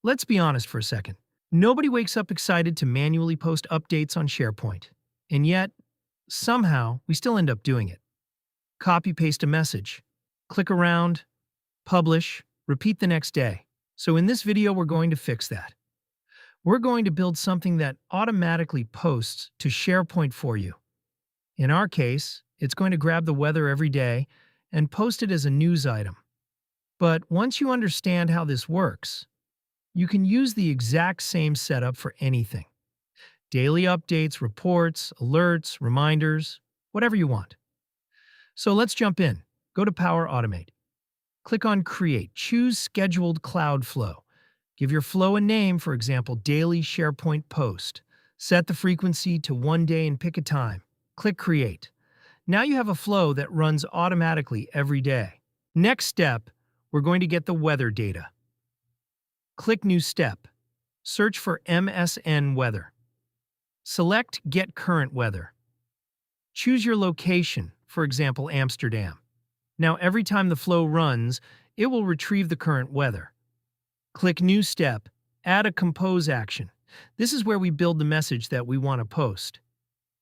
Let's be honest for a second. Nobody wakes up excited to manually post updates on SharePoint. And yet, somehow, we still end up doing it. Copy-paste a message, click around, publish, repeat the next day. So in this video, we're going to fix that. We're going to build something that automatically posts to SharePoint for you. In our case, it's going to grab the weather every day and post it as a news item. But once you understand how this works, you can use the exact same setup for anything. Daily updates, reports, alerts, reminders, whatever you want. So let's jump in. Go to Power Automate. Click on Create. Choose Scheduled Cloud Flow. Give your flow a name, for example, Daily SharePoint Post. Set the frequency to 1 day and pick a time. Click Create. Now you have a flow that runs automatically every day. Next step, we're going to get the weather data. Click New Step. Search for MSN Weather. Select Get Current Weather. Choose your location, for example, Amsterdam. Now every time the flow runs, it will retrieve the current weather. Click New Step. Add a Compose action. This is where we build the message that we want to post.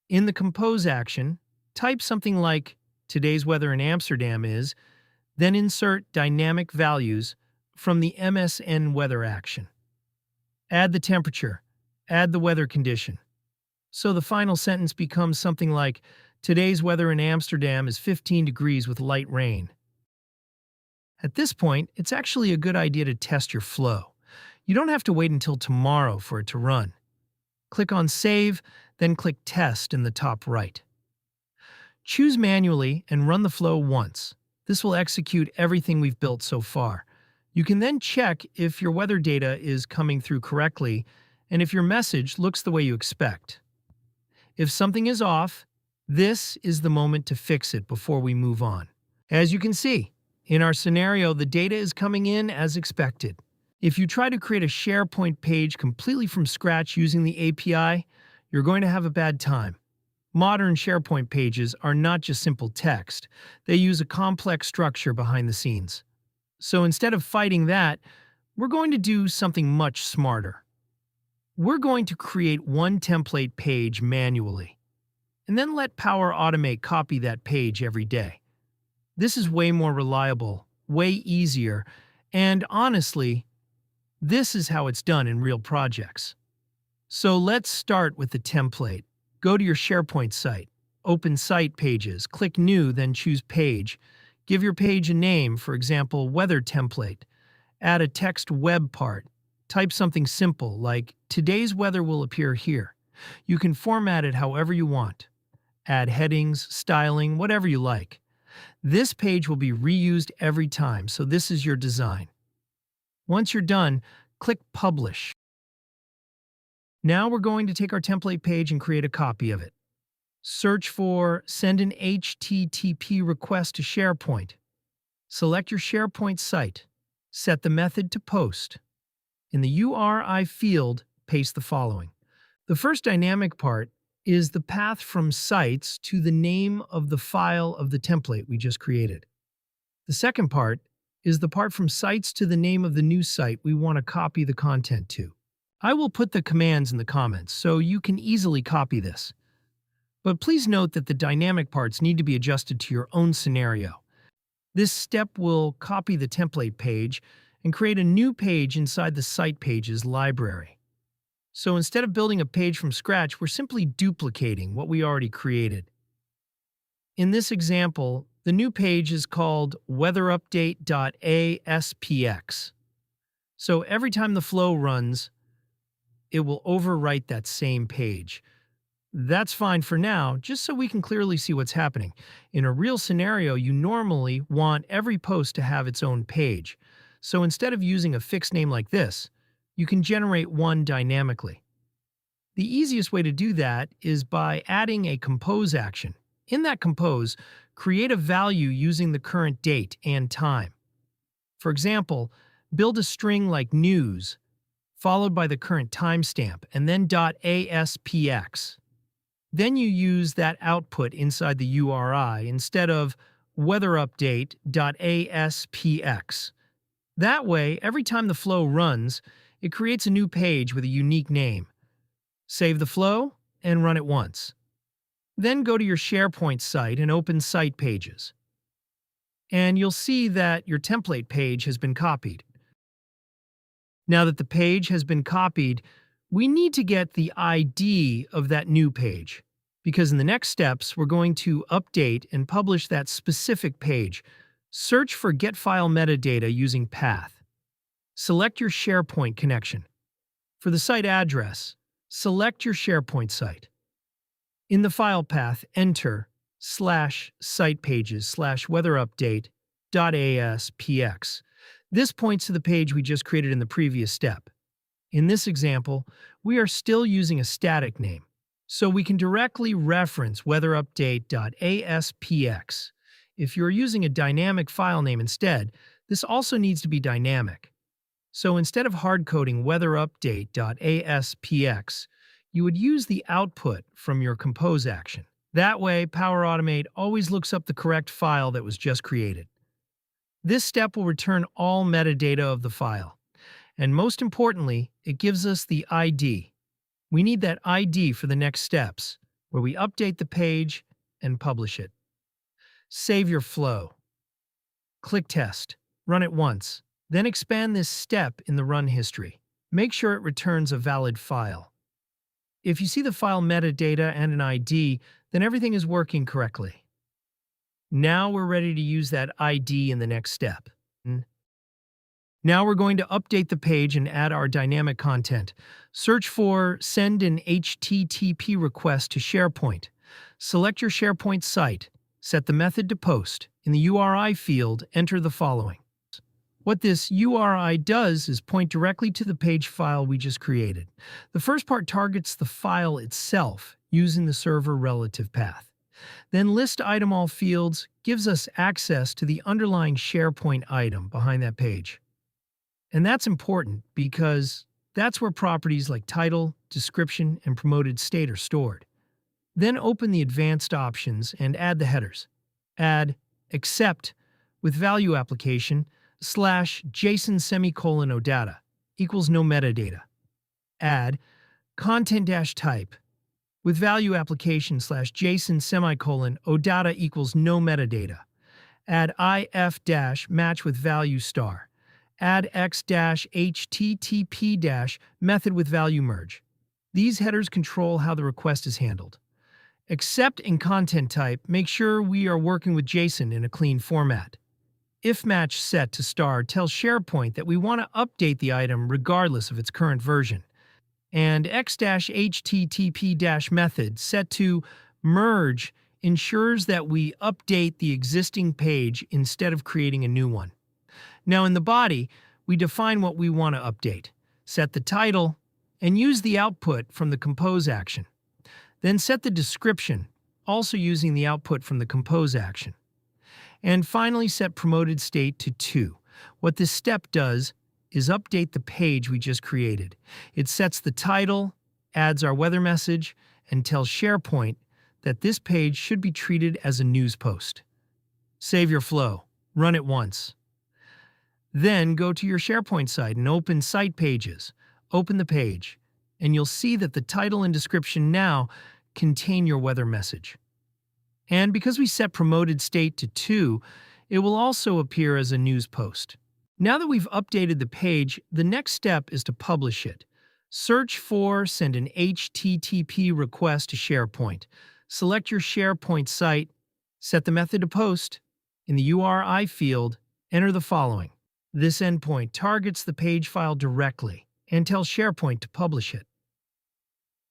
In the Compose action, type something like, today's weather in Amsterdam is, then insert dynamic values from the MSN weather action. Add the temperature. Add the weather condition. So the final sentence becomes something like, today's weather in Amsterdam is 15 degrees with light rain. At this point, it's actually a good idea to test your flow. You don't have to wait until tomorrow for it to run. Click on Save, then click Test in the top right. Choose Manually and run the flow once. This will execute everything we've built so far. You can then check if your weather data is coming through correctly and if your message looks the way you expect. If something is off, this is the moment to fix it before we move on. As you can see, in our scenario, the data is coming in as expected. If you try to create a SharePoint page completely from scratch using the API, you're going to have a bad time. Modern SharePoint pages are not just simple text. They use a complex structure behind the scenes. So instead of fighting that, we're going to do something much smarter. We're going to create one template page manually, and then let Power Automate copy that page every day. This is way more reliable, way easier, and honestly, this is how it's done in real projects. So let's start with the template. Go to your SharePoint site, open SitePages, click New, then choose Page. Give your page a name, for example, Weather Template. Add a text web part. Type something simple like, today's weather will appear here. You can format it however you want. Add headings, styling, whatever you like. This page will be reused every time, so this is your design. Once you're done, click Publish. Now we're going to take our template page and create a copy of it. Search for Send an HTTP request to SharePoint. Select your SharePoint site. Set the method to Post. In the URI field, paste the following. The first dynamic part is the path from sites to the name of the file of the template we just created. The second part is the part from sites to the name of the new site we want to copy the content to. I will put the commands in the comments so you can easily copy this. But please note that the dynamic parts need to be adjusted to your own scenario. This step will copy the template page and create a new page inside the SitePages library. So instead of building a page from scratch, we're simply duplicating what we already created. In this example, the new page is called weatherupdate.aspx. So every time the flow runs, it will overwrite that same page. That's fine for now, just so we can clearly see what's happening. In a real scenario, you normally want every post to have its own page. So instead of using a fixed name like this, you can generate one dynamically. The easiest way to do that is by adding a compose action. In that compose, create a value using the current date and time. For example, build a string like news, followed by the current timestamp, and then .aspx. Then you use that output inside the URI instead of weatherupdate.aspx. That way, every time the flow runs, It creates a new page with a unique name. Save the flow and run it once. Then go to your SharePoint site and open SitePages. And you'll see that your template page has been copied. Now that the page has been copied, we need to get the ID of that new page, because in the next steps, we're going to update and publish that specific page. Search for Get File Metadata using Path. Select your SharePoint connection. For the site address, select your SharePoint site. In the file path, enter /sitepages/weatherupdate.aspx. This points to the page we just created in the previous step. In this example, we are still using a static name, so we can directly reference weatherupdate.aspx. If you're using a dynamic file name instead, this also needs to be dynamic. So instead of hard-coding weatherupdate.aspx, you would use the output from your compose action. That way, Power Automate always looks up the correct file that was just created. This step will return all metadata of the file. And most importantly, it gives us the ID. We need that ID for the next steps, where we update the page and publish it. Save your flow. Click Test. Run it once. Then expand this step in the run history. Make sure it returns a valid file. If you see the file metadata and an ID, then everything is working correctly. Now we're ready to use that ID in the next step. Now we're going to update the page and add our dynamic content. Search for Send an HTTP request to SharePoint. Select your SharePoint site. Set the method to post. In the URI field, enter the following. What this URI does is point directly to the page file we just created. The first part targets the file itself using the server relative path. Then ListItemAllFields gives us access to the underlying SharePoint item behind that page. And that's important because that's where properties like title, description, and promoted state are stored. Then open the advanced options and add the headers. Add except with value application /JSON /OData equals no metadata. Add content-type with value application /JSON /OData equals no metadata. Add if- match with value star. Add x-http- method with value merge. These headers control how the request is handled. Except in content type, make sure we are working with JSON in a clean format. If match set to star tells SharePoint that we want to update the item regardless of its current version. And x-http- method set to merge ensures that we update the existing page instead of creating a new one. Now in the body, we define what we want to update, set the title, and use the output from the compose action. Then set the description, also using the output from the compose action. And finally set promoted state to 2. What this step does is update the page we just created. It sets the title, adds our weather message, and tells SharePoint that this page should be treated as a news post. Save your flow. Run it once. Then go to your SharePoint site and open SitePages. Open the page, and you'll see that the title and description now contain your weather message. And because we set promoted state to 2, it will also appear as a news post. Now that we've updated the page, the next step is to publish it. Search for Send an HTTP request to SharePoint. Select your SharePoint site, set the method to post. In the URI field, enter the following. This endpoint targets the page file directly and tells SharePoint to publish it.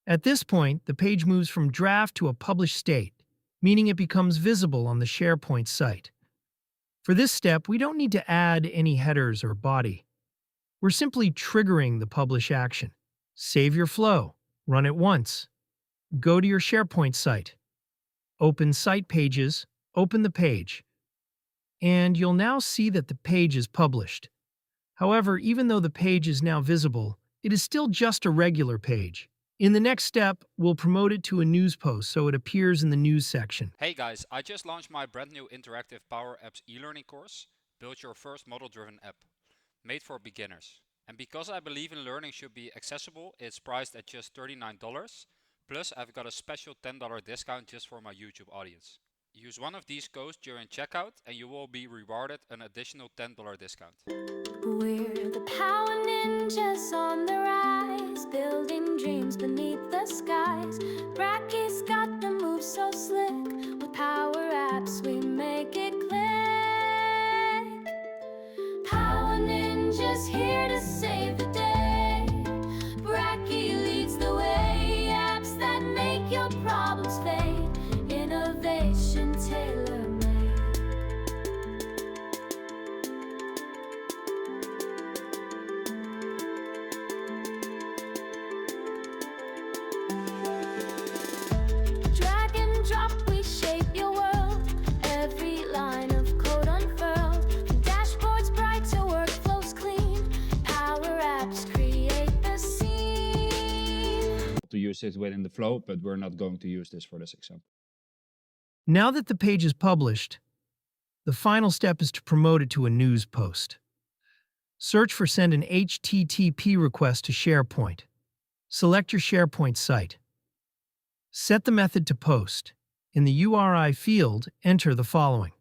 At this point, the page moves from draft to a published state, meaning it becomes visible on the SharePoint site. For this step, we don't need to add any headers or body. We're simply triggering the publish action. Save your flow. Run it once. Go to your SharePoint site. Open SitePages. Open the page. And you'll now see that the page is published. However, even though the page is now visible, it is still just a regular page. In the next step, we'll promote it to a news post so it appears in the news section. Hey guys, I just launched my brand new interactive Power Apps e-learning course, Build Your First Model-Driven App, made for beginners. And because I believe in learning should be accessible, it's priced at just $39. Plus, I've got a special $10 discount just for my YouTube audience. Use one of these codes during checkout and you will be rewarded an additional $10 discount. We're the power ninjas on the rise, building dreams beneath the skies. Bracky's got the moves so slick, with power apps we make it click. Power ninjas here to save the day. Bracky leads the way, apps that make your problems fade. Innovation tailor-made. Drag and drop, we shape your world. Every line of code unfurled. Dashboards bright to workflows clean. Power apps create the scene. To use it within the flow, but we're not going to use this for this example. Now that the page is published, the final step is to promote it to a news post. Search for Send an HTTP request to SharePoint. Select your SharePoint site. Set the method to post. In the URI field, enter the following.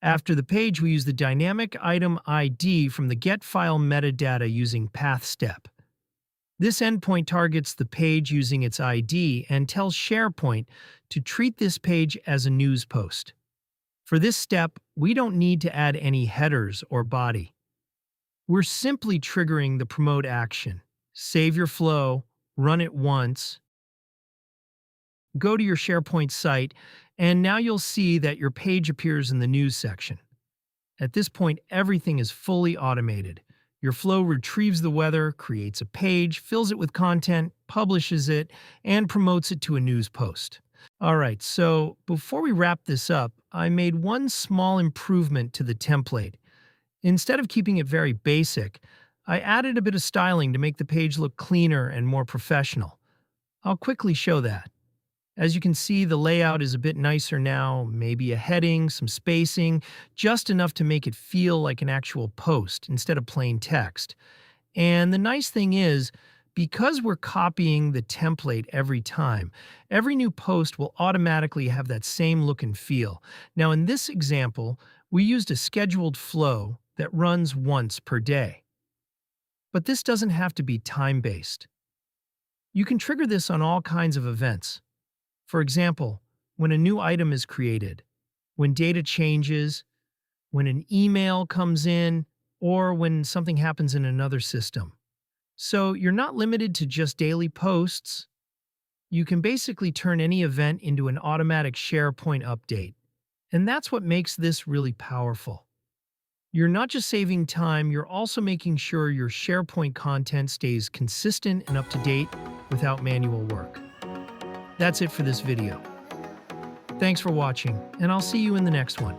After the page, we use the dynamic item ID from the getFile metadata using path step. This endpoint targets the page using its ID and tells SharePoint to treat this page as a news post. For this step, we don't need to add any headers or body. We're simply triggering the promote action. Save your flow, run it once, go to your SharePoint site, and now you'll see that your page appears in the news section. At this point, everything is fully automated. Your flow retrieves the weather, creates a page, fills it with content, publishes it, and promotes it to a news post. Alright, so before we wrap this up, I made one small improvement to the template. Instead of keeping it very basic, I added a bit of styling to make the page look cleaner and more professional. I'll quickly show that. As you can see, the layout is a bit nicer now, maybe a heading, some spacing, just enough to make it feel like an actual post instead of plain text. And the nice thing is, because we're copying the template every time, every new post will automatically have that same look and feel. Now in this example, we used a scheduled flow that runs once per day. But this doesn't have to be time-based. You can trigger this on all kinds of events. For example, when a new item is created, when data changes, when an email comes in, or when something happens in another system. So you're not limited to just daily posts. You can basically turn any event into an automatic SharePoint update. And that's what makes this really powerful. You're not just saving time, you're also making sure your SharePoint content stays consistent and up to date without manual work. That's it for this video. Thanks for watching, and I'll see you in the next one.